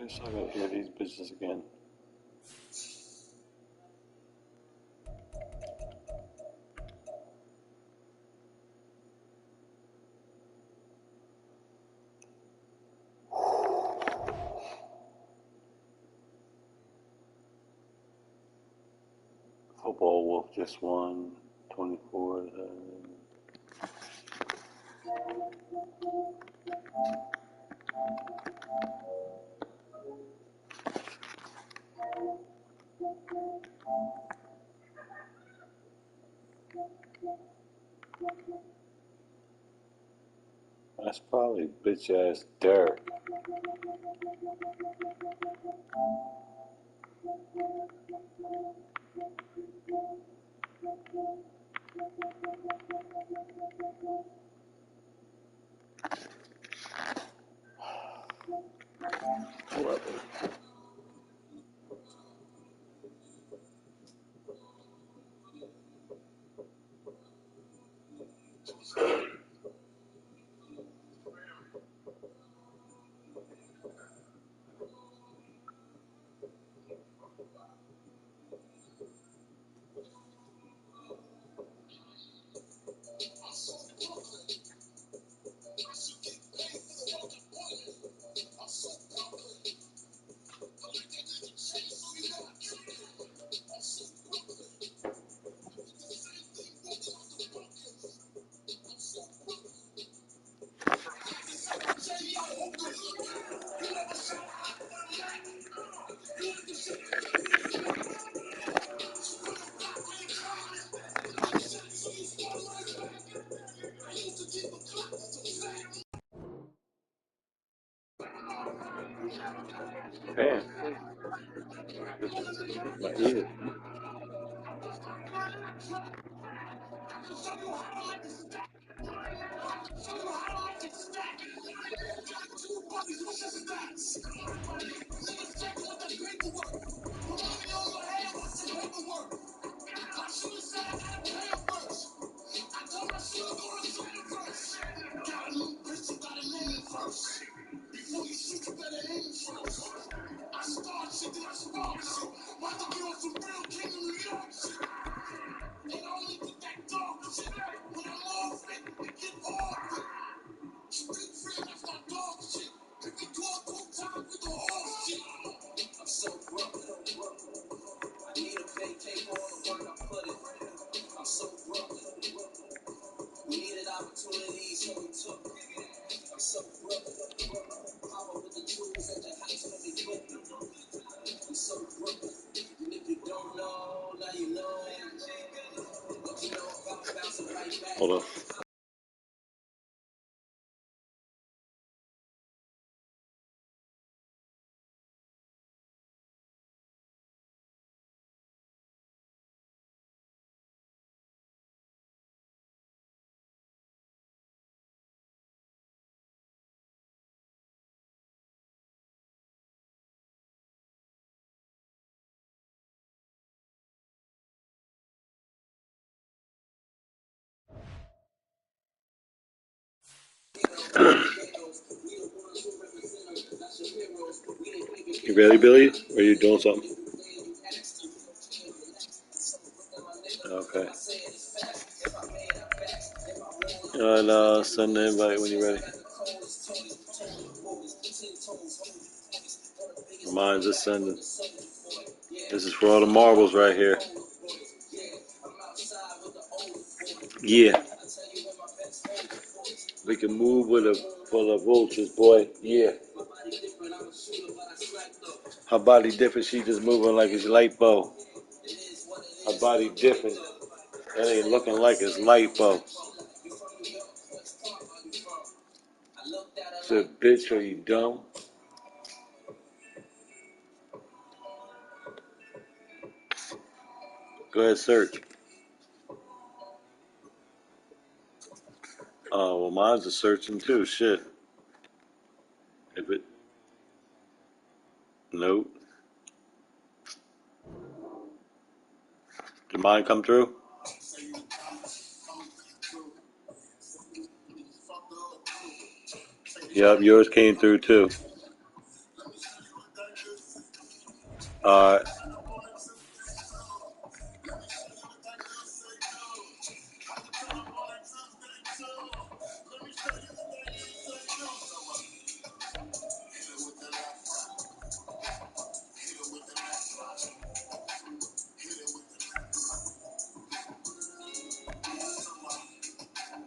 guess I gotta hear these bitches again. Football Wolf just won 24. That's probably bitch ass Derek. Damn. My ear. Hold on. You ready, Billy? Or are you doing something? Okay. And send the invite when you're ready. Mine's just sending. This is for all the marbles right here. Yeah. We can move with a for the vultures, boy. Yeah. Her body different. She just moving like it's lipo. Her body different. That ain't looking like it's lipo. Said, bitch, are you dumb? Go ahead, search. Oh, well, mine's a searching too. Shit. If it. Nope. Did mine come through? Yep, yours came through too. All right.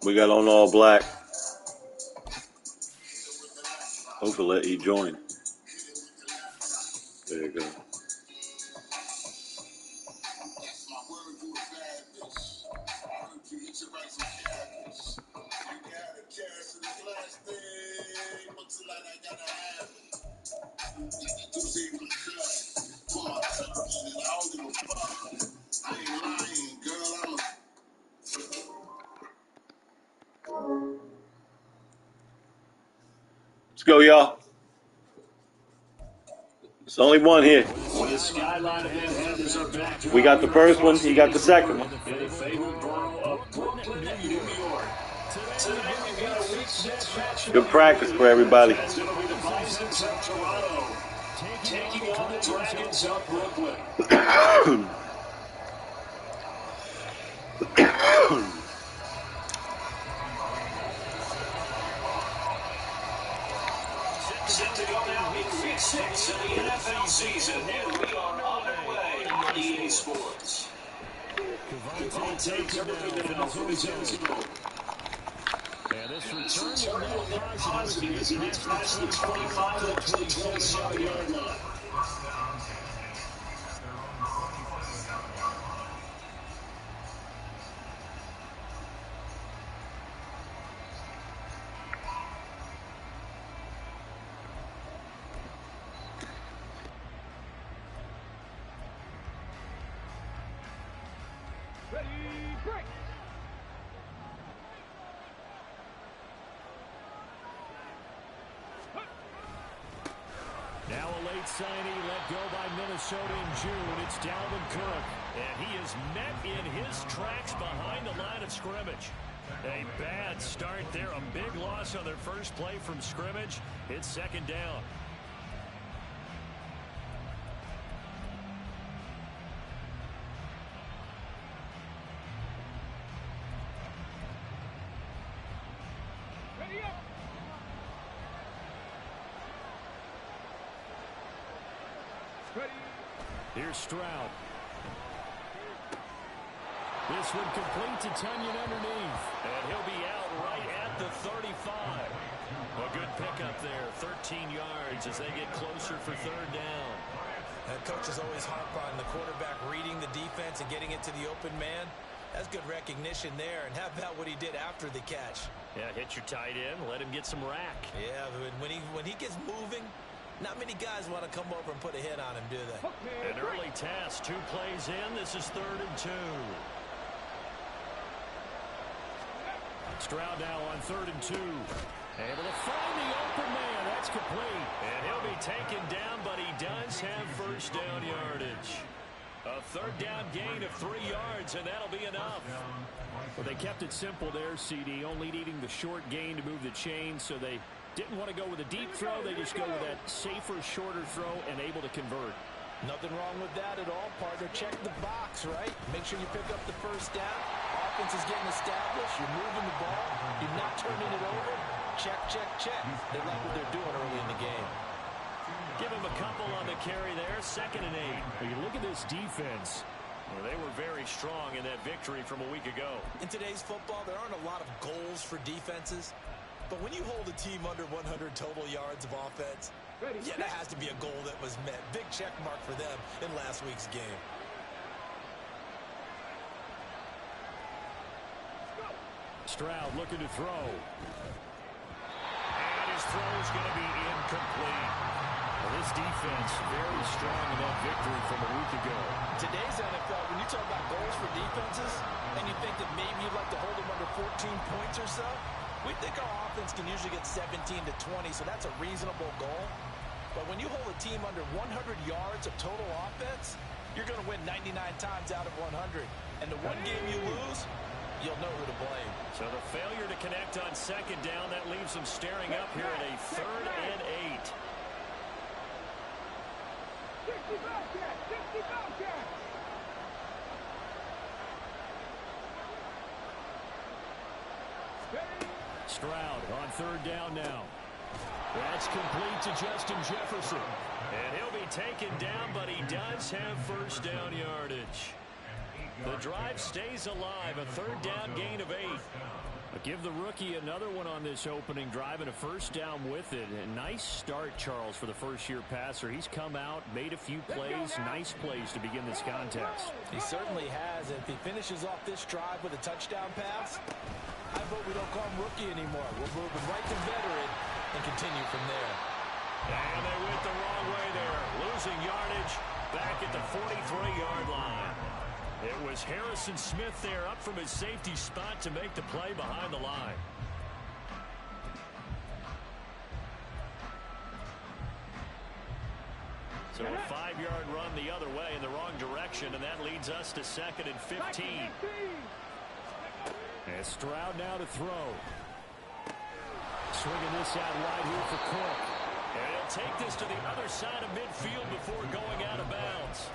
We got on all black. Hopefully he join. There you go. Let's go, y'all. It's only one here. We got the first one. He got the second one. Good practice for everybody. Taking on the Dragons of Brooklyn. Set to go now, week 6 of the NFL season, and we are underway on EA Sports. Devontae Covington now for his own. And this return will be positive as he gets past the 25 to the 27-yard line. Now a late signing let go by Minnesota in June. It's Dalvin Cook. And he is met in his tracks behind the line of scrimmage. A bad start there. A big loss on their first play from scrimmage. It's second down. Here's Stroud. This one complete to Tunyon underneath. And he'll be out right at the 35. A good pickup there. 13 yards as they get closer for third down. That coach is always harp on the quarterback reading the defense and getting it to the open man. That's good recognition there. And how about what he did after the catch? Yeah, hit your tight end. Let him get some rack. Yeah, when he gets moving, not many guys want to come over and put a hit on him, do they? An early task. 2 plays in. This is 3rd and 2. Stroud now on 3rd and 2. Able to find the open man. That's complete. And he'll be taken down, but he does have first down yardage. A 3rd down gain of 3 yards, and that'll be enough. Well, they kept it simple there, CD, only needing the short gain to move the chain, so they didn't want to go with a deep throw. They just go with that safer, shorter throw and able to convert. Nothing wrong with that at all, partner. Check the box, right? Make sure you pick up the first down. Offense is getting established. You're moving the ball. You're not turning it over. Check, check, check. They like what they're doing early in the game. Give him a couple on the carry there. 2nd and 8. When you look at this defense, well, they were very strong in that victory from a week ago. In today's football, there aren't a lot of goals for defenses. But when you hold a team under 100 total yards of offense, yeah, that has to be a goal that was met. Big check mark for them in last week's game. Stroud looking to throw. And his throw is going to be incomplete. Well, this defense very strong in that victory from a week ago. Today's NFL, when you talk about goals for defenses, and you think that maybe you'd like to hold them under 14 points or so, we think our offense can usually get 17 to 20, so that's a reasonable goal. But when you hold a team under 100 yards of total offense, you're going to win 99 times out of 100. And the one game you lose, you'll know who to blame. So the failure to connect on 2nd down, that leaves them staring up here at a 3rd and 8. Stroud on third down now. That's complete to Justin Jefferson. And he'll be taken down, but he does have first down yardage. The drive stays alive, a third down gain of 8. Give the rookie another one on this opening drive and a first down with it. A nice start, Charles, for the first-year passer. He's come out, made a few plays, nice plays to begin this contest. He certainly has. If he finishes off this drive with a touchdown pass, I vote we don't call him rookie anymore. We'll move him right to veteran and continue from there. And they went the wrong way there, losing yardage back at the 43-yard line. It was Harrison Smith there up from his safety spot to make the play behind the line. So a 5-yard run the other way in the wrong direction, and that leads us to 2nd and 15. And Stroud now to throw. Swinging this out wide here for Cook. And he'll take this to the other side of midfield before going out of bounds.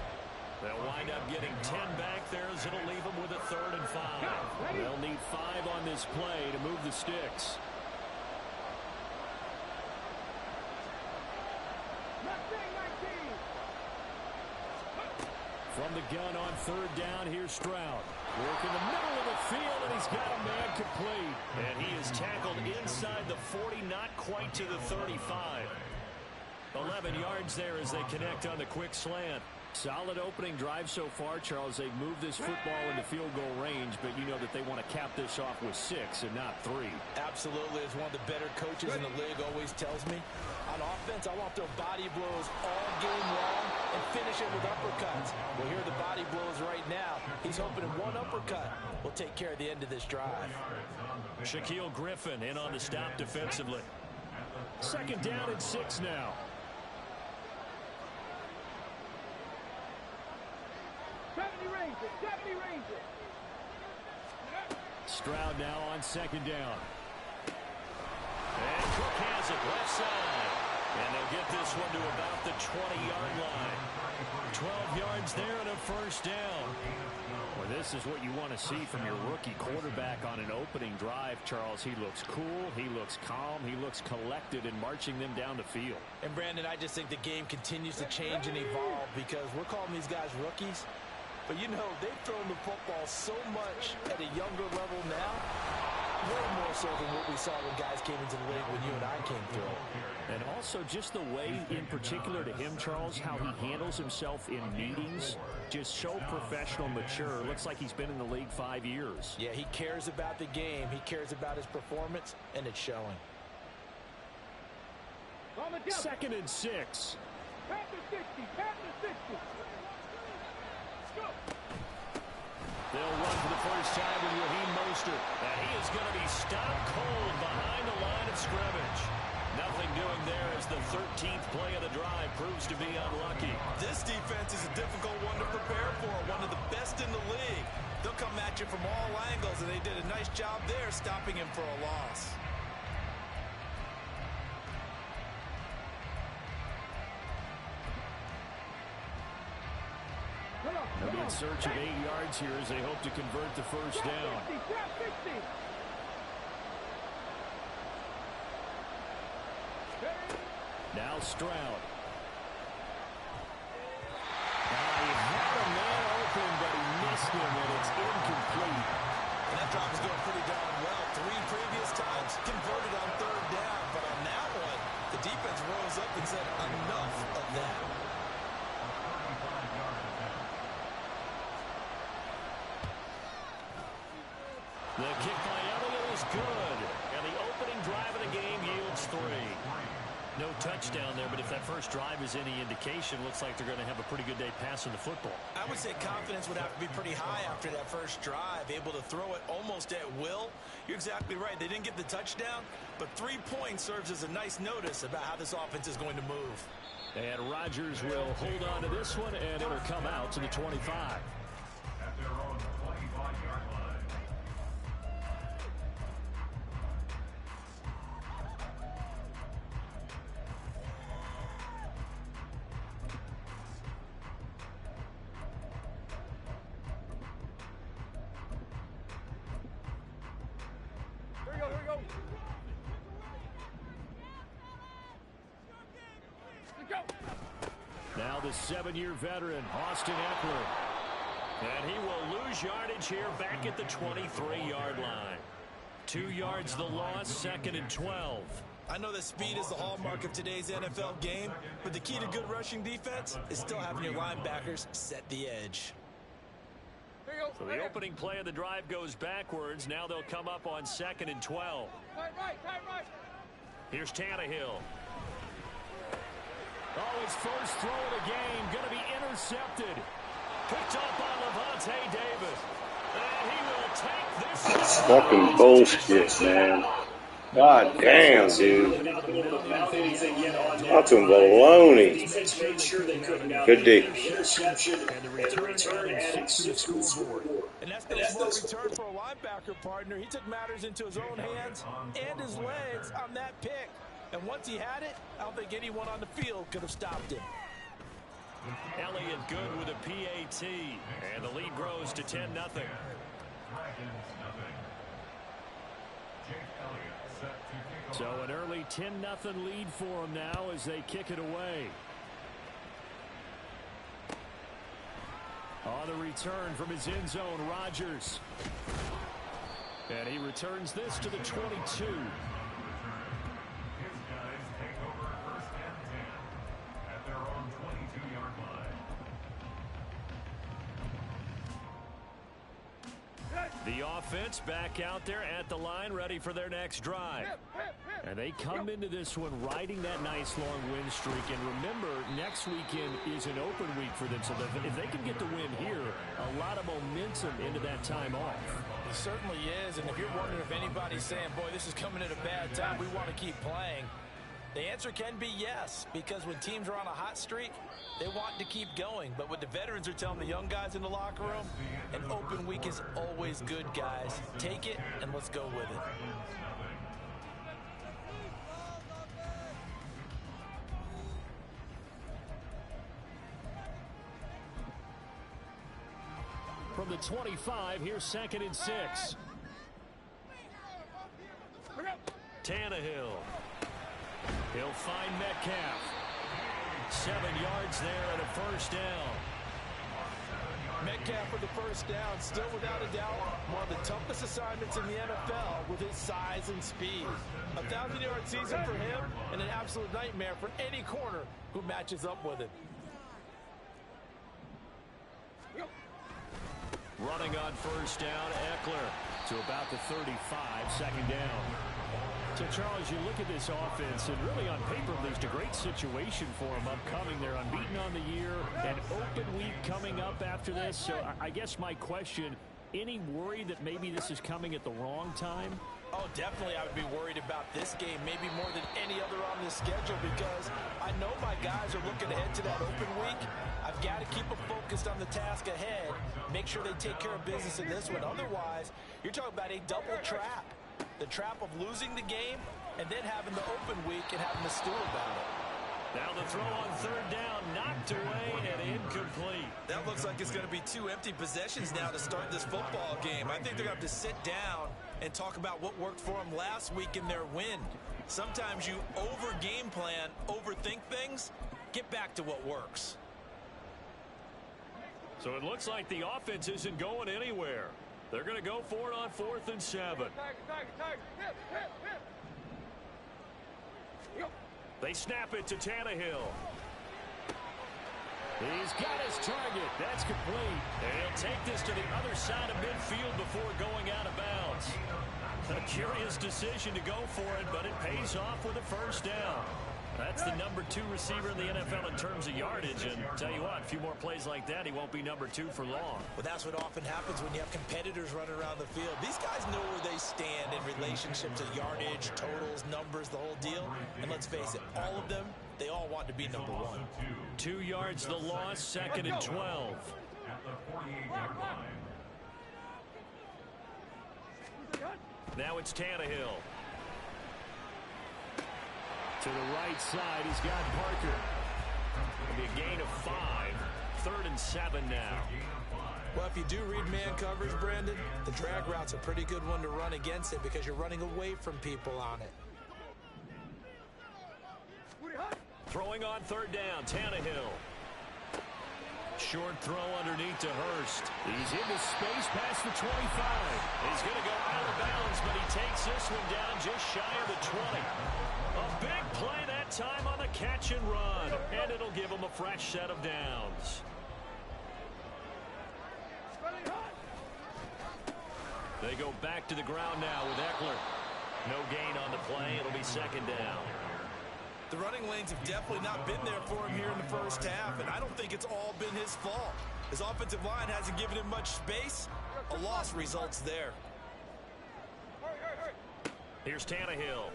They'll wind up getting 10 back there as it'll leave them with a 3rd and 5. They'll need 5 on this play to move the sticks. From the gun on third down, here's Stroud. Work in the middle of the field, and he's got a man complete. And he is tackled inside the 40, not quite to the 35. 11 yards there as they connect on the quick slant. Solid opening drive so far, Charles. They've moved this football into field goal range, but you know that they want to cap this off with 6 and not 3. Absolutely. As one of the better coaches in the league always tells me, on offense, I want to throw body blows all game long and finish it with uppercuts. Well, here are the body blows right now. He's hoping in one uppercut will take care of the end of this drive. Shaquille Griffin in on the stop defensively. 2nd down and 6 now. Stroud now on 2nd down. And Cook has it left side. And they'll get this one to about the 20-yard line. 12 yards there and a first down. Well, this is what you want to see from your rookie quarterback on an opening drive, Charles. He looks cool, he looks calm, he looks collected in marching them down the field. And, Brandon, I just think the game continues to change and evolve because we're calling these guys rookies. But, you know, they've thrown the football so much at a younger level now, way more so than what we saw when guys came into the league when you and I came through. And also just the way, in particular to him, Charles, how he handles himself in meetings, just so professional, mature. Looks like he's been in the league 5 years. Yeah, he cares about the game. He cares about his performance, and it's showing. 2nd and 6. They'll run for the first time with Raheem Mostert. And he is going to be stopped cold behind the line of scrimmage. Nothing doing there as the 13th play of the drive proves to be unlucky. This defense is a difficult one to prepare for, one of the best in the league. They'll come at you from all angles, and they did a nice job there stopping him for a loss. They'll be in search of 8 yards here as they hope to convert the first down. Now Stroud. He had a man open, but he missed him, and it's incomplete. And that drop is going pretty darn well. 3 previous times converted on third down, but on that one, the defense rose up and said, enough of that. The kick by Elliott is good, and the opening drive of the game yields 3. No touchdown there, but if that first drive is any indication, looks like they're going to have a pretty good day passing the football. I would say confidence would have to be pretty high after that first drive, able to throw it almost at will. You're exactly right. They didn't get the touchdown, but 3 points serves as a nice notice about how this offense is going to move. And Rodgers will hold on to this one, and it'll come out to the 25. Now the 7-year veteran, Austin Eckler. And he will lose yardage here back at the 23-yard line. 2 yards the loss, 2nd and 12. I know that speed is the hallmark of today's NFL game, but the key to good rushing defense is still having your linebackers set the edge. So the opening play of the drive goes backwards. Now they'll come up on 2nd and 12. Here's Tannehill. Oh, his first throw of the game going to be intercepted. Picked up by Lavonte David. And he will take this. That's fucking bullshit, man. God damn, dude. That's some baloney. Good D. And the return and 6 to the scoreboard. And that's the smart return for a linebacker partner. He took matters into his own hands and his legs on that pick. And once he had it, I don't think anyone on the field could have stopped him. Elliott good with a PAT. And the lead grows to 10-0. So an early 10-0 lead for them now as they kick it away. On the return from his end zone, Rodgers. And he returns this to the 22. The offense back out there at the line, ready for their next drive. And they come into this one riding that nice long win streak. And remember, next weekend is an open week for them. So if they can get the win here, a lot of momentum into that time off. It certainly is. And if you're wondering if anybody's saying, boy, this is coming at a bad time, we want to keep playing, the answer can be yes, because when teams are on a hot streak, they want to keep going. But what the veterans are telling the young guys in the locker room, an open week is always good, guys. Take it, and let's go with it. From the 25, here's 2nd and 6. Tannehill. He'll find Metcalf. 7 yards there and a first down. Metcalf with the first down, still without a doubt one of the toughest assignments in the NFL with his size and speed. A 1,000-yard season for him and an absolute nightmare for any corner who matches up with him. Running on first down, Eckler to about the 35, 2nd down. So, Charles, you look at this offense, and really on paper, there's a great situation for them upcoming. They're unbeaten on the year, an open week coming up after this. So I guess my question, any worry that maybe this is coming at the wrong time? Oh, definitely I would be worried about this game, maybe more than any other on this schedule, because I know my guys are looking ahead to that open week. I've got to keep them focused on the task ahead, make sure they take care of business in this one. Otherwise, you're talking about a double trap. The trap of losing the game and then having the open week and having to stew about it. Now the throw on 3rd down, knocked away and incomplete. That looks like it's going to be 2 empty possessions now to start this football game. I think they're going to have to sit down and talk about what worked for them last week in their win. Sometimes you over-game plan, overthink things, get back to what works. So it looks like the offense isn't going anywhere. They're going to go for it on 4th and 7. They snap it to Tannehill. He's got his target. That's complete. And he'll take this to the other side of midfield before going out of bounds. A curious decision to go for it, but it pays off with a first down. That's the number 2 receiver in the NFL in terms of yardage. And tell you what, a few more plays like that, he won't be number 2 for long. Well, that's what often happens when you have competitors running around the field. These guys know where they stand in relationship to yardage, totals, numbers, the whole deal. And let's face it, all of them, they all want to be number 1. 2 yards the loss, 2nd and 12. Now it's Tannehill. To the right side, he's got Parker. It'll be a gain of 5. 3rd and 7 now. Well, if you do read man coverage, Brandon, the drag route's a pretty good one to run against it because you're running away from people on it. Throwing on 3rd down, Tannehill. Short throw underneath to Hurst. He's into space past the 25. He's going to go out of bounds, but he takes this one down just shy of the 20. A big play that time on the catch and run, and it'll give him a fresh set of downs. They go back to the ground now with Eckler. No gain on the play. It'll be 2nd down. The running lanes have definitely not been there for him here in the first half, and I don't think it's all been his fault. His offensive line hasn't given him much space. A loss results there. Here's Tannehill.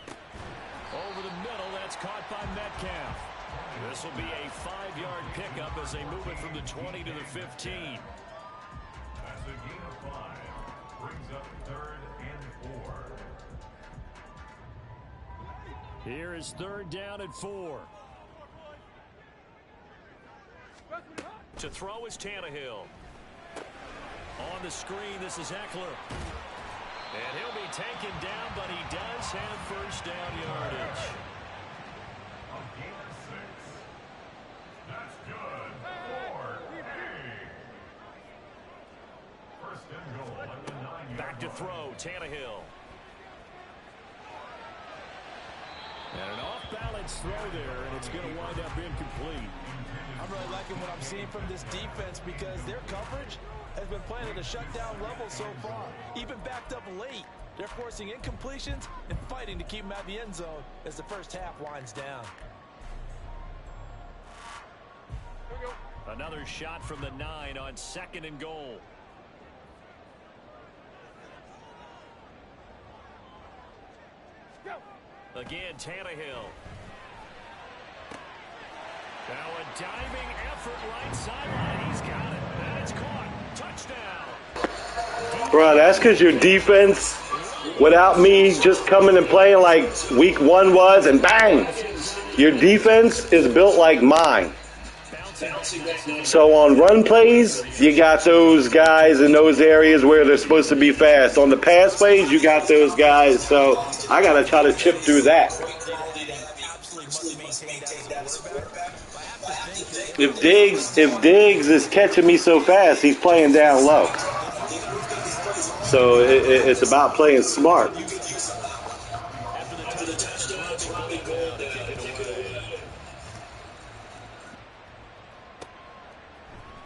Over the middle, that's caught by Metcalf. This will be a 5-yard pickup as they move it from the 20 to the 15. That's a gain of 5. Brings up 3rd and 4. Here is 3rd down and 4. To throw is Tannehill. On the screen, this is Eckler. And he'll be taken down, but he does have 1st down yardage. A gain of 6. That's good. 4. Hey. 1st and goal at the 9-yard Back to throw, Tannehill. And an off-balance throw there, and it's going to wind up incomplete. I'm really liking what I'm seeing from this defense because their coverage has been playing at a shutdown level so far. Even backed up late, they're forcing incompletions and fighting to keep them out of the end zone as the first half winds down. Another shot from the 9 on 2nd and goal. Again, Tannehill. Now a diving effort right sideline. He's got it. And it's caught. Touchdown. Bro, that's because your defense, without me just coming and playing like week 1 was, and bang, your defense is built like mine. So on run plays, you got those guys in those areas where they're supposed to be fast. On the pass plays, you got those guys. So I got to try to chip through that. If Diggs is catching me so fast, he's playing down low. So it's about playing smart.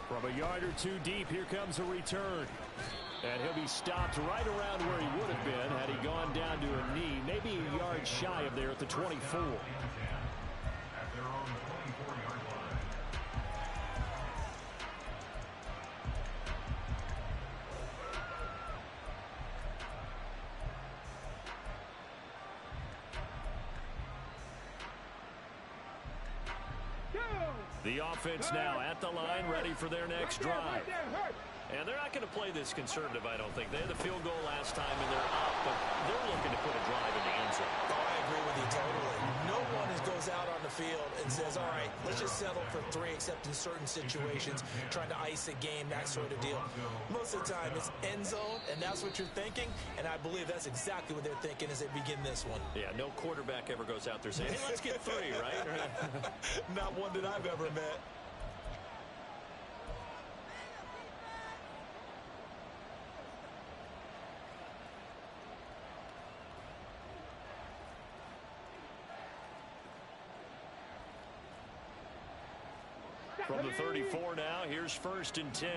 From a yard or 2 deep, here comes a return. And he'll be stopped right around where he would have been had he gone down to a knee, maybe a yard shy of there at the 24. The offense now at the line, ready for their next drive. And they're not going to play this conservative, I don't think. They had the field goal last time, and they're up, but they're looking to put a drive in the end zone. Oh, I agree with you totally. No one goes out on the field and says, all right, let's just settle for 3, except in certain situations, trying to ice a game, that sort of deal. Most of the time, it's end zone, and that's what you're thinking, and I believe that's exactly what they're thinking as they begin this one. Yeah, no quarterback ever goes out there saying, hey, let's get 3, right? Not one that I've ever met. From the 34 now, here's 1st and 10.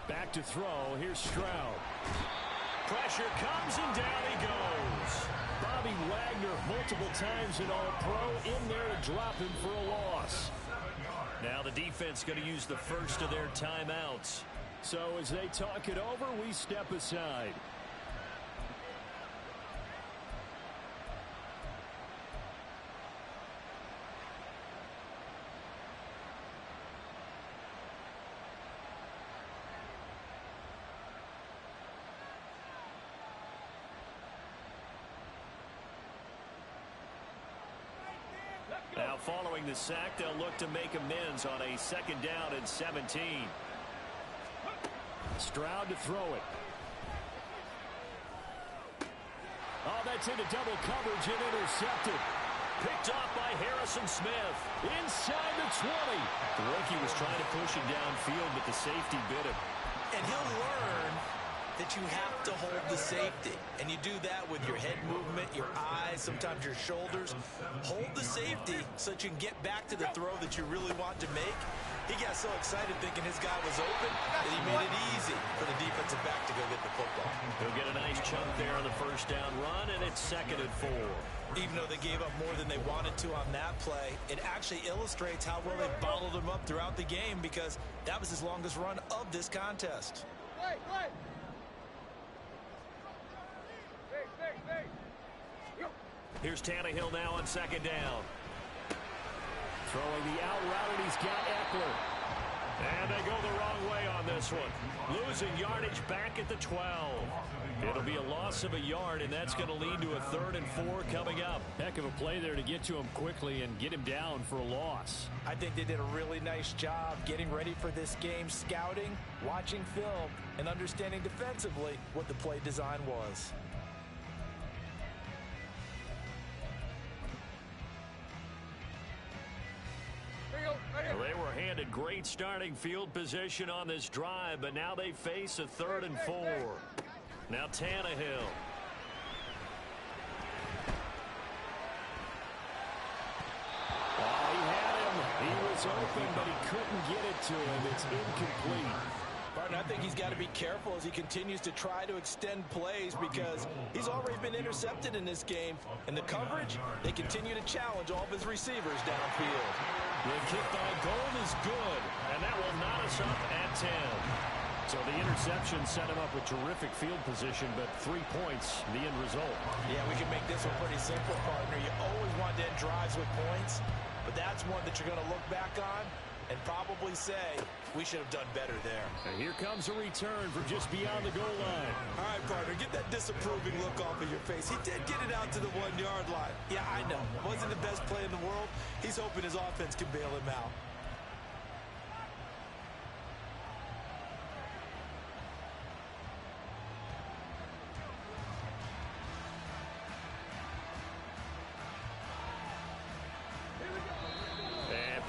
Back to throw. Here's Stroud. Pressure comes and down he goes. Bobby Wagner multiple times in All-Pro in there to drop him for a loss. Now the defense going to use the first of their timeouts. So as they talk it over, we step aside. Now following the sack, they'll look to make amends on a 2nd down and 17. Stroud to throw it. Oh, that's into double coverage and intercepted. Picked off by Harrison Smith. Inside the 20. The rookie was trying to push him downfield, but the safety bit him. And he'll learn that you have to hold the safety. And you do that with your head movement, your eyes, sometimes your shoulders. Hold the safety so that you can get back to the throw that you really want to make. He got so excited thinking his guy was open that he made it easy for the defensive back to go get the football. He'll get a nice chunk there on the 1st down run, and it's 2nd and 4. Even though they gave up more than they wanted to on that play, it actually illustrates how well they bottled him up throughout the game because that was his longest run of this contest. Here's Tannehill now on 2nd down. Throwing the out route, and he's got Eckler. And they go the wrong way on this one. Losing yardage back at the 12. It'll be a loss of a yard, and that's going to lead to a 3rd and 4 coming up. Heck of a play there to get to him quickly and get him down for a loss. I think they did a really nice job getting ready for this game, scouting, watching film, and understanding defensively what the play design was. Well, they were handed great starting field position on this drive, but now they face a 3rd and 4. Now Tannehill. Oh, he had him. He was open, but he couldn't get it to him. It's incomplete. Martin, I think he's got to be careful as he continues to try to extend plays because he's already been intercepted in this game. And the coverage, they continue to challenge all of his receivers downfield. The kick by Gold is good, and that will knot us up at 10. So the interception set him up with terrific field position, but 3 points, the end result. Yeah, we can make this one pretty simple, partner. You always want to end drives with points, but that's one that you're going to look back on and probably say, we should have done better there. And here comes a return from just beyond the goal line. All right, partner, get that disapproving look off of your face. He did get it out to the 1-yard line. Yeah, I know. Wasn't the best play in the world. He's hoping his offense can bail him out.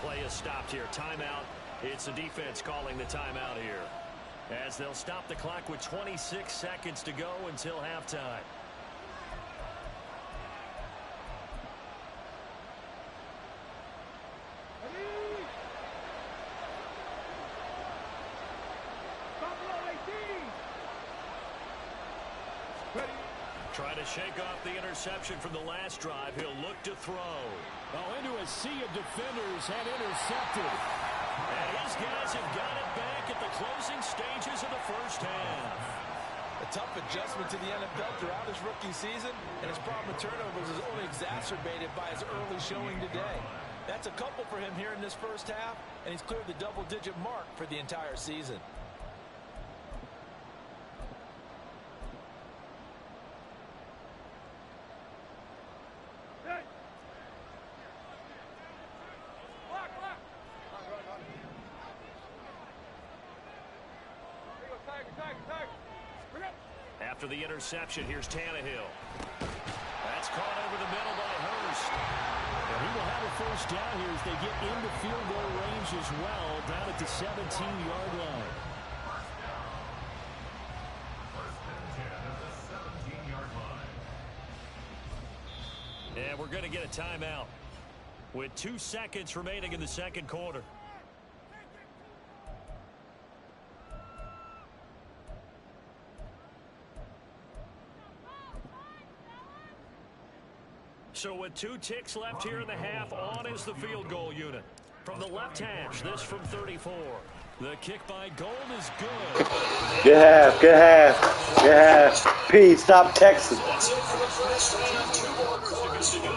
Play is stopped here. Timeout. It's the defense calling the timeout here, as they'll stop the clock with 26 seconds to go until halftime. Try to shake off the interception from the last drive. He'll look to throw. Oh, into a sea of defenders and intercepted. And his guys have got it back at the closing stages of the 1st half. A tough adjustment to the NFL throughout his rookie season, and his problem with turnovers is only exacerbated by his early showing today. That's a couple for him here in this 1st half, and he's cleared the double-digit mark for the entire season. After the interception, here's Tannehill. That's caught over the middle by Hurst. And he will have a 1st down here as they get into field goal range as well, down at the 17-yard line. And we're going to get a timeout with 2 seconds remaining in the 2nd quarter. So with 2 ticks left here in the half, on is the field goal unit. From the left hash, this from 34. The kick by Gold is good. Good half, good half, good half. Pete, stop texting. That's it for the first half. 2 quarters to go.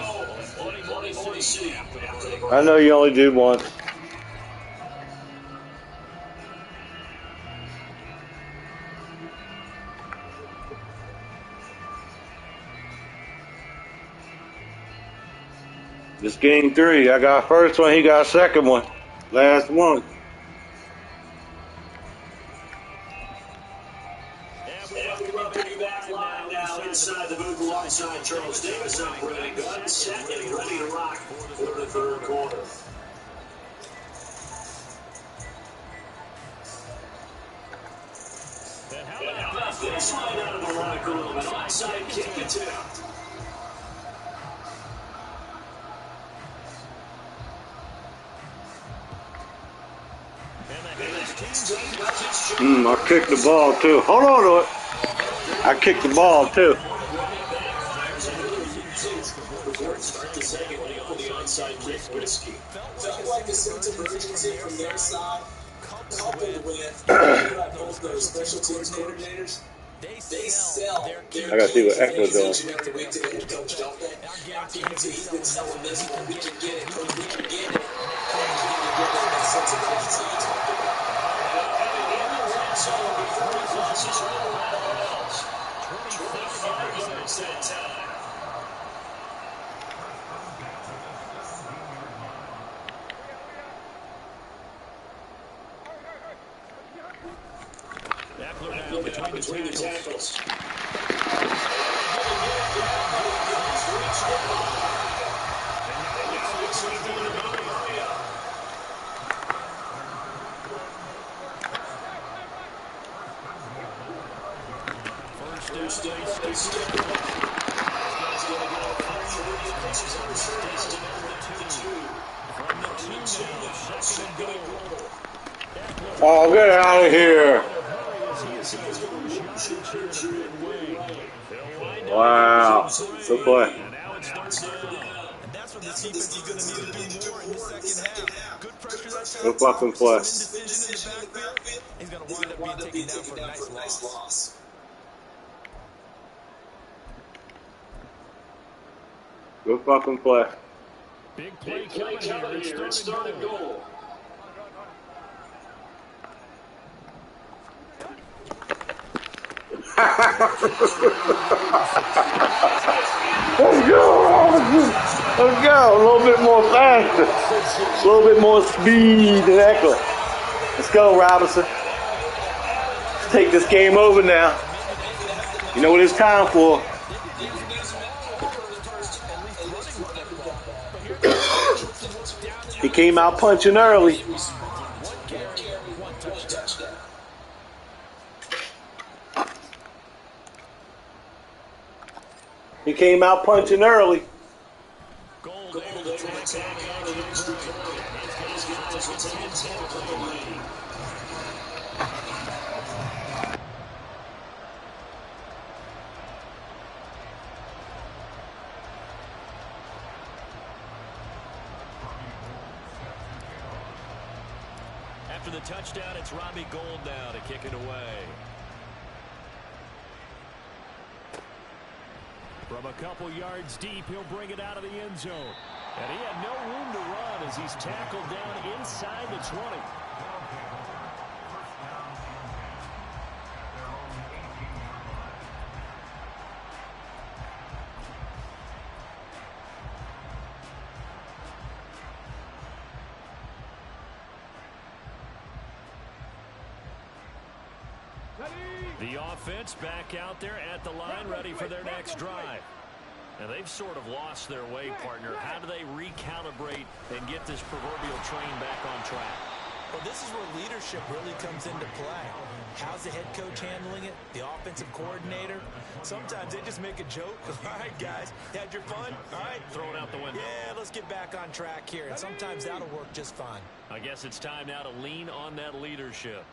21-6 after the break. I know you only do one. This game 3. I got first one, he got second one. Last one. And we welcome you back live now inside the booth alongside Charles Davis. I'm Brad Gunn, set and ready to rock for the third quarter. And how about this line out of the locker room? An onside kick attempt. I kicked the ball too. Hold on to it. I kicked the ball too. Start the second leg on the onside kick. Whiskey. Felt like a sense of urgency from their side, coupled with both those special teams coordinators. They sell I gotta see what Eckler's doing. each and every week to the head coach, don't they? I guarantee he's been selling this one. We can get it, coach. We can get it. And get that sense of urgency you talked about. Eckler between the tackles. Oh, get out of here. Wow. Good play. And that's what this defense is going to need to do more in the second half. Good pressure that time. Good fucking play. Indecision in the backfield. He's going to wind up being taken down for a nice loss. Good fucking play. Big play coming here. It's third and goal. Let's go. Let's go. A little bit more faster. A little bit more speed than Eckler. Let's go, Robinson. Let's take this game over now. You know what it's time for. He came out punching early. He came out punching early. After the touchdown, it's Robbie Gould now to kick it away. From a couple yards deep, he'll bring it out of the end zone. And he had no room to run as he's tackled down inside the 20. The offense back out there at the line, ready for their next drive. And they've sort of lost their way, partner. How do they recalibrate and get this proverbial train back on track? Well, this is where leadership really comes into play. How's the head coach handling it? The offensive coordinator? Sometimes they just make a joke. All right, guys, had your fun? All right. Throw it out the window. Yeah, let's get back on track here. And sometimes that'll work just fine. I guess it's time now to lean on that leadership.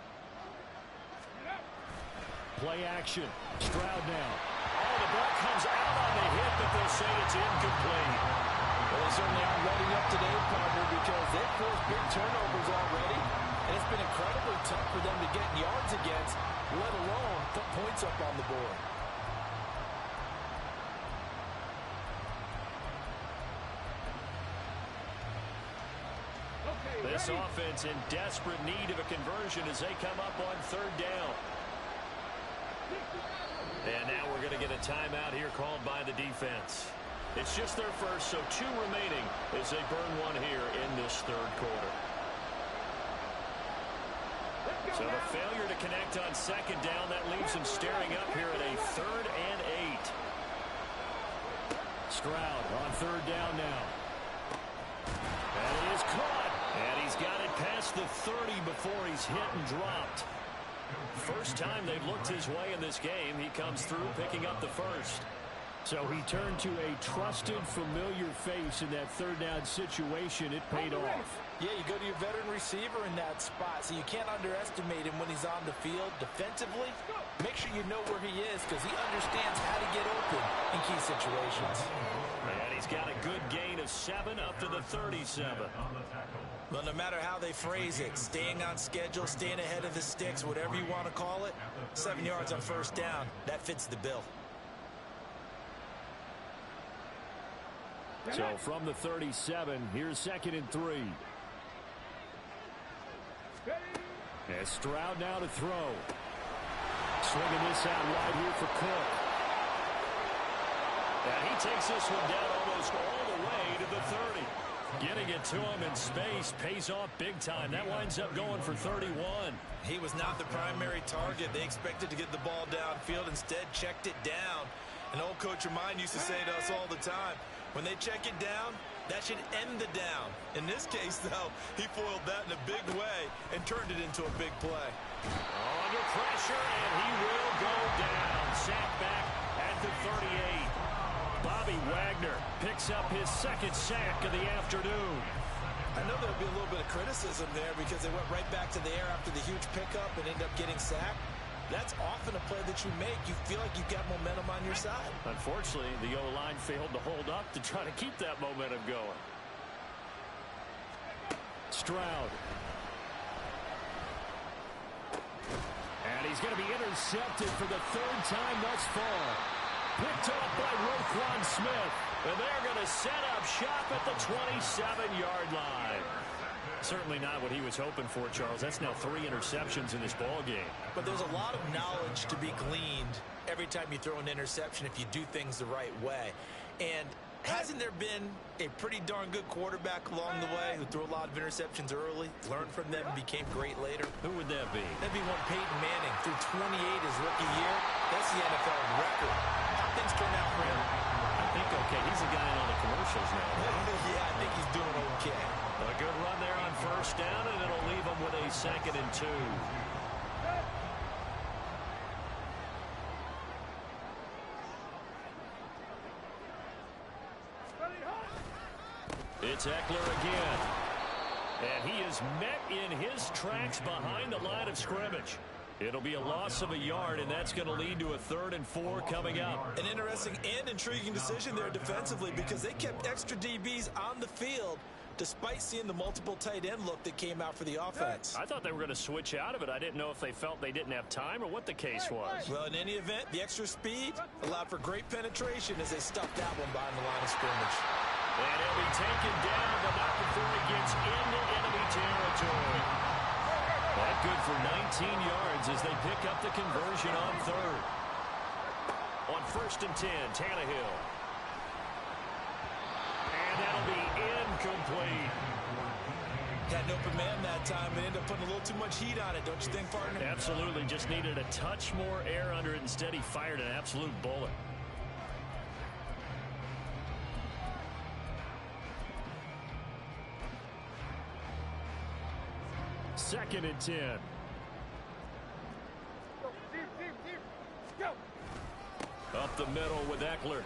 Play action. Stroud now. Oh, the ball comes out on the hit, but they'll say it's incomplete. Well, they certainly aren't letting up today, partner, because they've forced big turnovers already. And it's been incredibly tough for them to get yards against, let alone put points up on the board. This offense in desperate need of a conversion as they come up on third down. And now we're going to get a timeout here called by the defense. It's just their first, so 2 remaining as they burn one here in this third quarter. So the failure to connect on second down, that leaves them staring up here at a 3rd and 8. Stroud on 3rd down now. And it is caught. And he's got it past the 30 before he's hit and dropped. First time they've looked his way in this game. He comes through picking up the first. So he turned to a trusted, familiar face in that 3rd down situation. It paid off. Yeah, you go to your veteran receiver in that spot, so you can't underestimate him when he's on the field. Defensively, make sure you know where he is because he understands how to get open in key situations. And he's got a good gain of 7 up to the 37. Well, no matter how they phrase it, staying on schedule, staying ahead of the sticks, whatever you want to call it, 7 yards on 1st down, that fits the bill. So from the 37, here's 2nd and 3. And Stroud now to throw. Swinging this out wide here for Cook. And he takes this one down almost all the way to the 30. Getting it to him in space pays off big time. That winds up going for 31. He was not the primary target. They expected to get the ball downfield. Instead, checked it down. An old coach of mine used to say to us all the time, when they check it down, that should end the down. In this case, though, he foiled that in a big way and turned it into a big play. Under pressure, and he will go down. Sacked back at the 38. Bobby Wagner picks up his 2nd sack of the afternoon. I know there'll be a little bit of criticism there because they went right back to the air after the huge pickup and ended up getting sacked. That's often a play that you make. You feel like you've got momentum on your side. Unfortunately, the O-line failed to hold up to try to keep that momentum going. Stroud. And he's going to be intercepted for the 3rd time thus far. Picked off by Roquan Smith. And they're going to set up shop at the 27-yard line. Certainly not what he was hoping for, Charles. That's now 3 interceptions in this ball game. But there's a lot of knowledge to be gleaned every time you throw an interception if you do things the right way. And hasn't there been a pretty darn good quarterback along the way who threw a lot of interceptions early, learned from them, became great later? Who would that be? That'd be one Peyton Manning. Threw 28 his rookie year. That's the NFL record. How things turn out for him? I think okay. He's a guy in all the commercials now. Yeah, I think he's doing okay. A good run there on 1st down, and it'll leave him with a 2nd and 2. It's Eckler again. And he is met in his tracks behind the line of scrimmage. It'll be a loss of a yard, and that's going to lead to a 3rd and 4 coming up. An interesting and intriguing decision there defensively because they kept extra DBs on the field despite seeing the multiple tight end look that came out for the offense. I thought they were going to switch out of it. I didn't know if they felt they didn't have time or what the case was. Well, in any event, the extra speed allowed for great penetration as they stuffed that one behind the line of scrimmage. And he'll be taken down, but not before he gets into enemy territory. That good for 19 yards as they pick up the conversion on 3rd. On 1st and 10, Tannehill. And that'll be incomplete. Had an open man that time and ended up putting a little too much heat on it, don't you think, partner? Absolutely. Just needed a touch more air under it. Instead, he fired an absolute bullet. Second and 10. Up the middle with Eckler.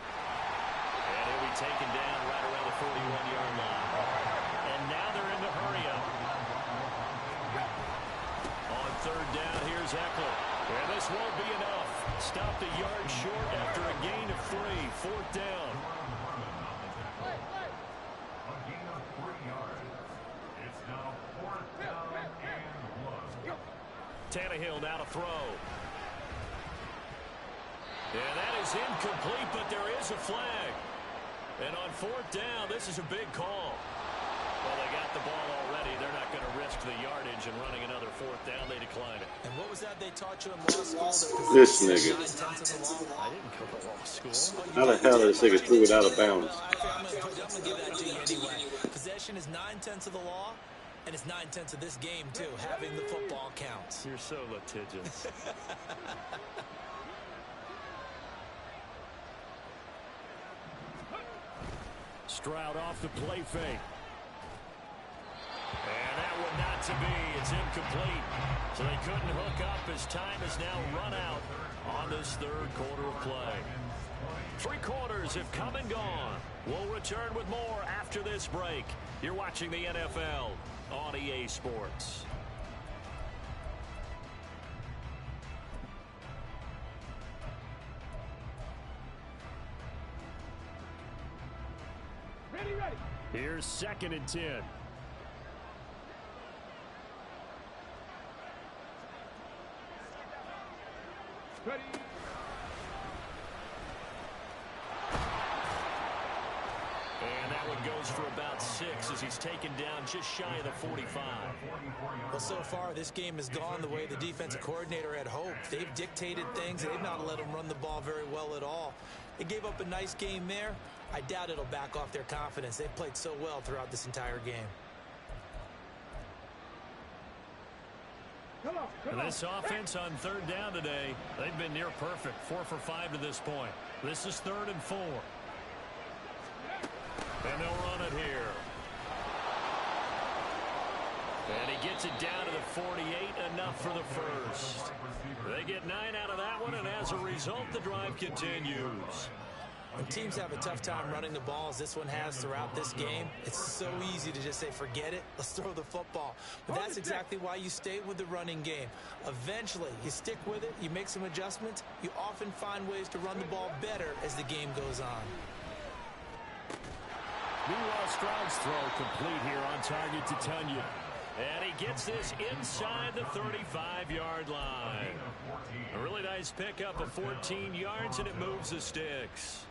And he'll be taken down right around the 41-yard line. And now they're in the hurry-up. On 3rd down, here's Eckler. And this won't be enough. Stopped a yard short after a gain of 3. 4th down. Tannehill now to throw. And that is incomplete, but there is a flag. And on 4th down, this is a big call. Well, they got the ball already. They're not going to risk the yardage and running another fourth down. They decline it. And what was that they taught you in law school? This nigga. 9/10 of the law? I didn't go to law school. How the hell did this nigga threw it out of bounds? Well, I'm going to give that to you anyway. Possession is 9/10 of the law, and it's 9/10 of this game, too. Having the football counts. You're so litigious. Stroud off the play fake. And that one not to be. It's incomplete. So they couldn't hook up as time is now run out on this third quarter of play. 3 quarters have come and gone. We'll return with more after this break. You're watching the NFL on EA Sports. Here's 2nd and 10. And that one goes for about 6 as he's taken down just shy of the 45. Well, so far, this game has gone the way the defensive coordinator had hoped. They've dictated things. They've not let them run the ball very well at all. They gave up a nice game there. I doubt it'll back off their confidence. They've played so well throughout this entire game. And this offense on 3rd down today, they've been near perfect. 4 for 5 to this point. This is 3rd and 4. And they'll run it here. And he gets it down to the 48, enough for the first. They get 9 out of that one, and as a result, the drive continues. When teams have a tough time running the ball, as this one has throughout this game, it's so easy to just say, forget it, let's throw the football. But that's exactly why you stay with the running game. Eventually, you stick with it, you make some adjustments, you often find ways to run the ball better as the game goes on. Meanwhile, Stroud's throw complete here on target to Tunyon. And he gets this inside the 35-yard line. A really nice pickup of 14 yards, and it moves the sticks.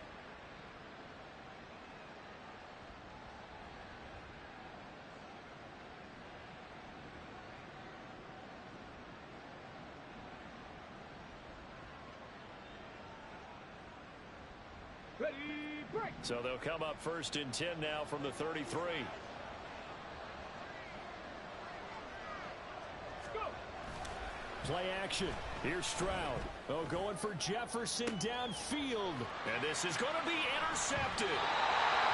So they'll come up 1st and 10 now from the 33. Play action. Here's Stroud. Oh, going for Jefferson downfield. And this is going to be intercepted.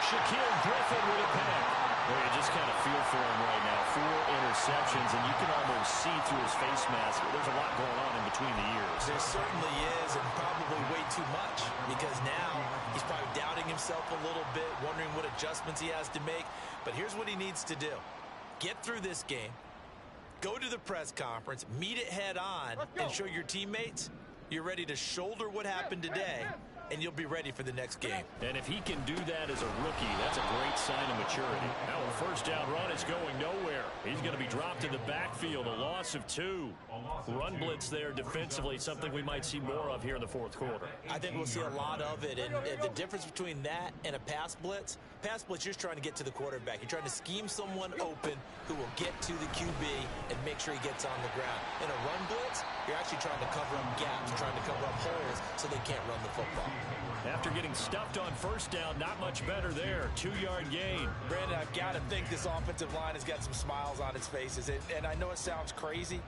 Shaquille Griffin with a pick. Well, you just kind of feel for him right now. 4 interceptions, and you can almost see through his face mask. There's a lot going on in between the ears. There certainly is, and probably way too much, because now he's probably doubting himself a little bit, wondering what adjustments he has to make. But here's what he needs to do. Get through this game. Go to the press conference, meet it head on, and show your teammates you're ready to shoulder what happened today, and you'll be ready for the next game. And if he can do that as a rookie, that's a great sign of maturity. Now a 1st down run is going nowhere. He's going to be dropped in the backfield, a loss of 2. Run blitz there defensively, something we might see more of here in the 4th quarter. I think we'll see a lot of it, and the difference between that and a pass blitz, you're just trying to get to the quarterback. You're trying to scheme someone open who will get to the QB and make sure he gets on the ground. In a run blitz, you're actually trying to cover up gaps, you're trying to cover up holes so they can't run the football. After getting stuffed on 1st down, not much better there. 2-yard gain. Brandon, I've got to think this offensive line has got some smiles on its faces. And I know it sounds crazy,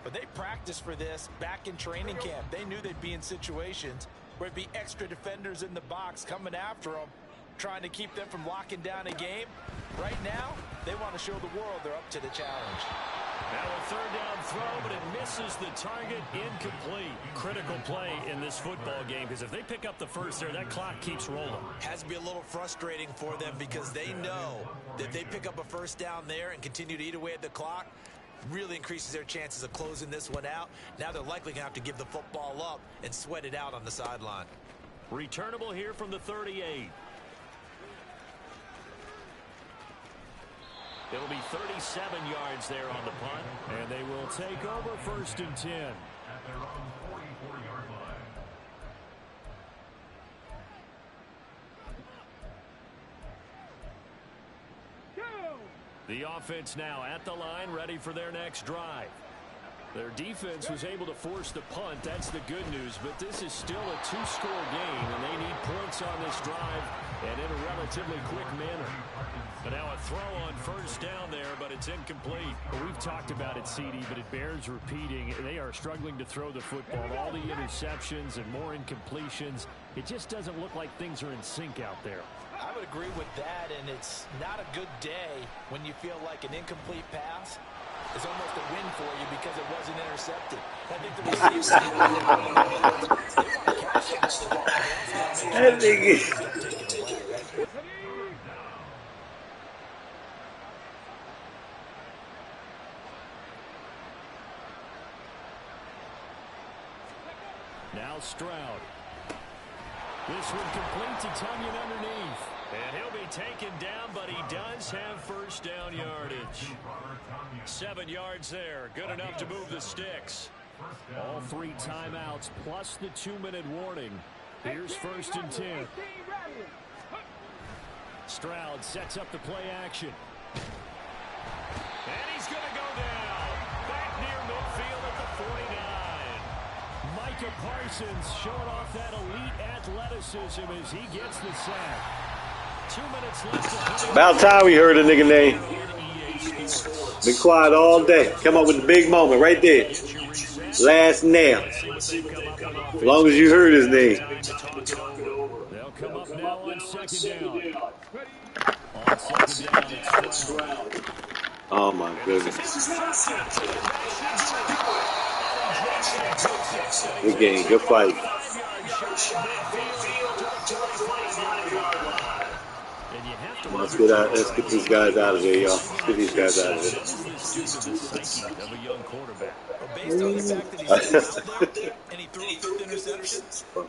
but they practiced for this back in training camp. They knew they'd be in situations where it'd be extra defenders in the box coming after them, trying to keep them from locking down a game. Right now, they want to show the world they're up to the challenge. Now a 3rd down throw, but it misses the target, incomplete. Critical play in this football game, because if they pick up the first there, that clock keeps rolling. Has to be a little frustrating for them because they know that if they pick up a 1st down there and continue to eat away at the clock, really increases their chances of closing this one out. Now they're likely going to have to give the football up and sweat it out on the sideline. Returnable here from the 38. It'll be 37 yards there on the punt. And they will take over 1st and 10. At their own 44-yard line. The offense now at the line, ready for their next drive. Their defense was able to force the punt. That's the good news. But this is still a two-score game, and they need points on this drive and in a relatively quick manner. But now a throw on first down there, but it's incomplete. Well, we've talked about it, CD, but it bears repeating. They are struggling to throw the football. All the interceptions and more incompletions. It just doesn't look like things are in sync out there. I would agree with that, and it's not a good day when you feel like an incomplete pass is almost a win for you because it wasn't intercepted. I think the receivers That nigga. Now Stroud. This one complete to Tunyon underneath. And he'll be taken down, but he does have first down yardage. 7 yards there. Good enough to move the sticks. All 3 timeouts plus the 2-minute warning. Here's 1st and 10. Stroud sets up the play action. And he's going to go down. Back near midfield at the 49. Micah Parsons showing off that elite athleticism as he gets the sack. 2 minutes left to play. About time we heard a nigga name. Been quiet all day. Come up with the big moment right there. Last nail. As long as you heard his name. They'll come up now on 2nd down. On 2nd down, it's Stroud. Oh my goodness. Good game. Good fight. Let's get these guys out of here, y'all. Let's get these guys out of here. Based on the fact that he's held out there and he threw a fifth interception,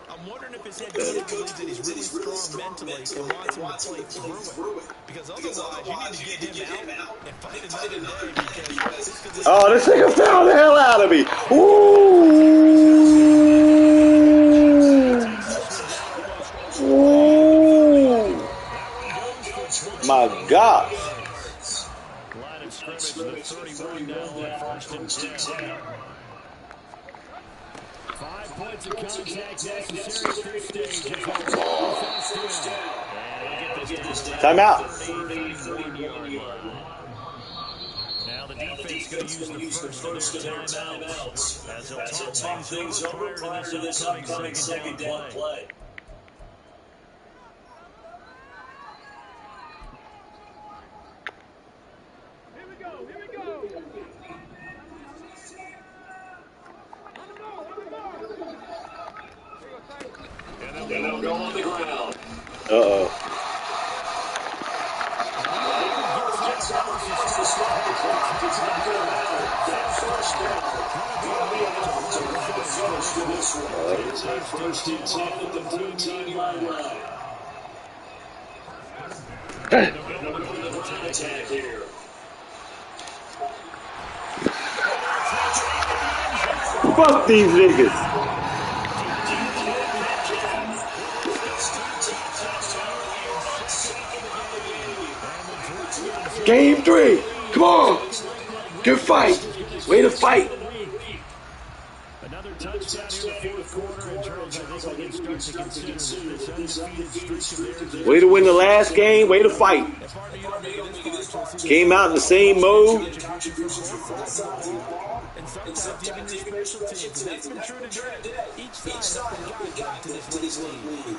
I'm wondering if his head coach believes that he's really strong mentally and wants him to play through it. Because otherwise, you need to get him out and fight another day because this could lead. Oh, this nigga fell the hell out of me. Ooh. Ooh. My gosh. Line of scrimmage, the 31 now on 1st and 10. 5 points of contact necessary at this stage. Time out. Now the defense going to use the first of their timeouts as they'll talk things over prior to this upcoming second down play. And they'll go on the ground. Uh-oh. First and 10 at the 13-yard line. Attack here. Fuck these niggas. Game 3. Come on. Good fight. Way to fight. Another touchdown in the 4th quarter, and Charles, I think we can start to consider this undefeated streak of theirs. Way to win the last game. Way to fight. Came out in the same mode. And sometimes even your special teams. And that's been true today. Each side has got to this league.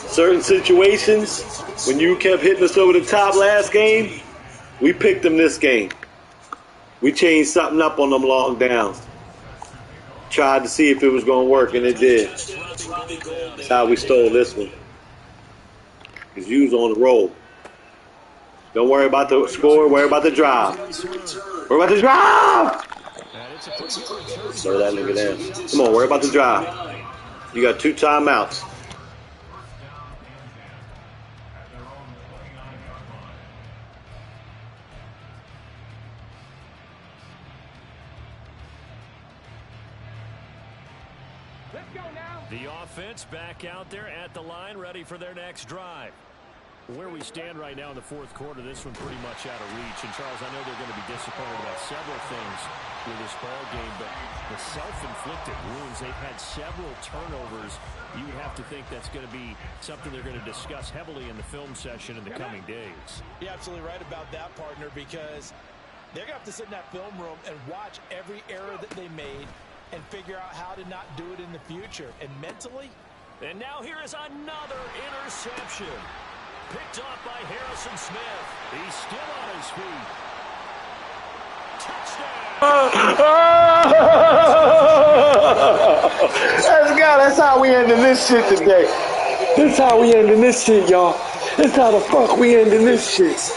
Certain situations, when you kept hitting us over the top last game, we picked them this game. We changed something up on them long downs. Tried to see if it was going to work, and it did. That's how we stole this one. Because you was on the roll. Don't worry about the score. Worry about the drive. Worry about the drive! Slow that nigga down. Come on, worry about the drive. You got 2 timeouts. The offense back out there at the line, ready for their next drive. Where we stand right now in the fourth quarter, this one pretty much out of reach. And, Charles, I know they're going to be disappointed about several things with this ball game, but the self-inflicted wounds, they've had several turnovers. You would have to think that's going to be something they're going to discuss heavily in the film session in the coming days. You're absolutely right about that, partner, because they're going to have to sit in that film room and watch every error that they made and figure out how to not do it in the future. And mentally. And now here is another interception. Picked off by Harrison Smith. He's still on his feet. Touchdown! That's how we ending this shit today. That's how we ending this shit, y'all. That's how the fuck we ending this shit.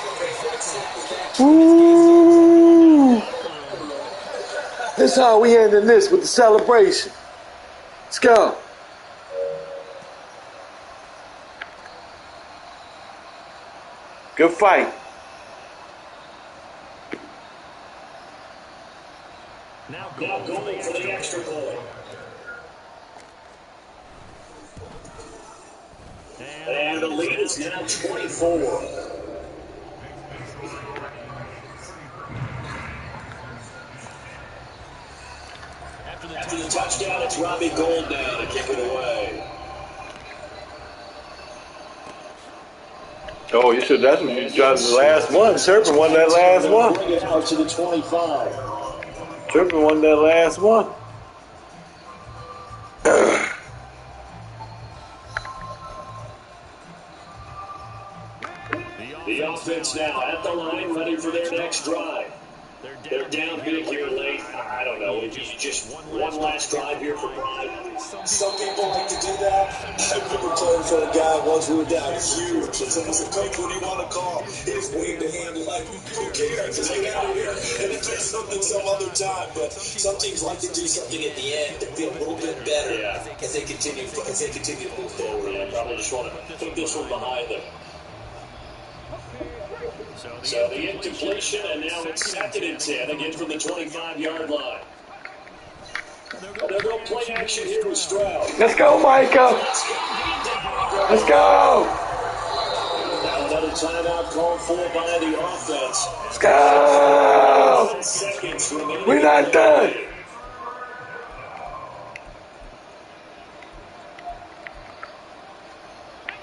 Woo! That's how we ending this with the celebration. Let's go. Good fight. Now going for the extra point. And the lead is now 24. After the touchdown, it's Robbie Gould now to kick it away. Oh, you should. That's the last one. Turpin won that last one. Bring it out to the 25. Turpin won that last one. The offense now at the line, ready for their next drive. They're down big here late. I don't know. Just one last drive here for Pride. Some people like to do that. I remember playing for a guy once we were down huge. And someone said, "Coach, what do you want to call?" He just waved the hand like, "Who cares? Just get out of here." And it's just something some other time. But some teams like to do something at the end to feel a little bit better as they continue to move forward. Yeah, probably just want to put this one behind them. So the incompletion, and now it's 2nd and 10, again from the 25-yard line. And they'll go play action here with Stroud. Let's go, Micah. Let's go. Now another timeout called for by the offense. Let's go. Seconds remaining. We're not done.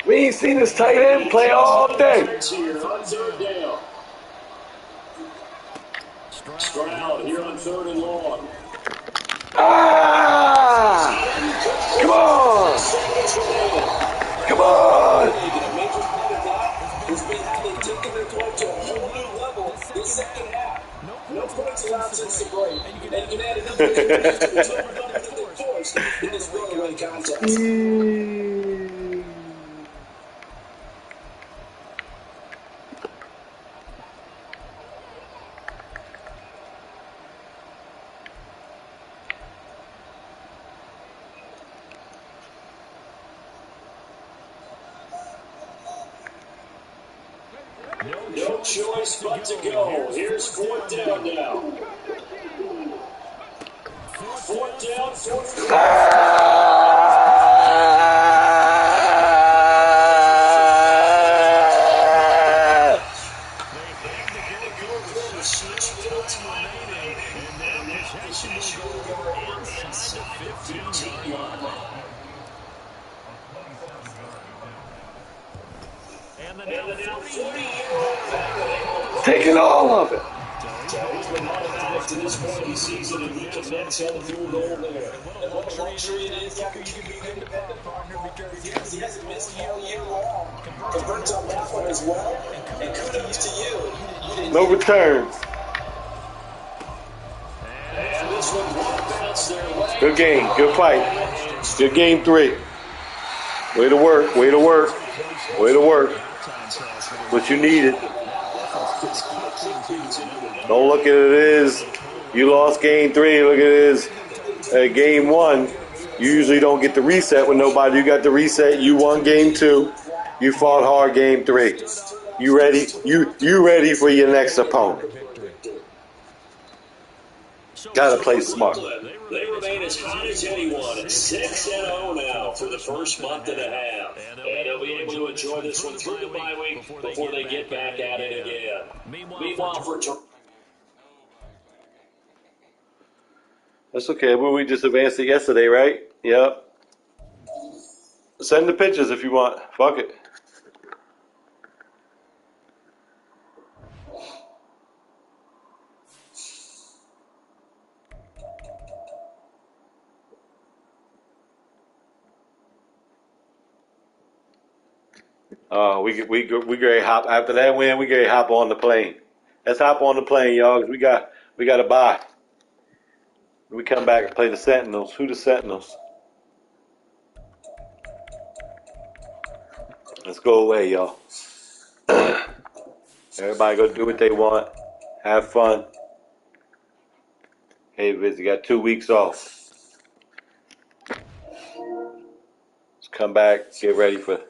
We ain't seen this tight end play all day. Here on 3rd down. Stroud here on 3rd and long. Ah! Come on! Come on! A major part of that has been how they've taken their play to a whole new level this second half. No points allowed since the break. And you can add another to the total number that they forced in this runaway contest. No choice but to go. Here's 4th down now. 4th down, 4th down. Taking all of it. He's been automatic to this point of the season, and he connects on the field goal there. And what a luxury it is after you can be an independent partner because he hasn't missed all year long. Converts on that one as well. And kudos to you. No returns. And this one won't bounce their way. Good game. Good fight. Good game 3. Way to work. Way to work. Way to work. What you needed. Don't look at it as you lost game 3. Look at it as game 1. You usually don't get the reset with nobody. You got the reset. You won game 2. You fought hard game 3. You ready? You ready for your next opponent? Gotta play smart. They remain as hot as anyone at 6-0 now for the first month and a half. And they'll be able to enjoy this one through the bye week before they get back at it again. Meanwhile, for That's okay. We just advanced it yesterday, right? Yep. Send the pictures if you want. Fuck it. We gonna hop after that win. We gonna hop on the plane. Let's hop on the plane, y'all. 'Cause we got to buy. We come back and play the Sentinels. Who the Sentinels? Let's go away, y'all. Everybody go do what they want. Have fun. Hey, Viz, you got 2 weeks off. Let's come back. Get ready for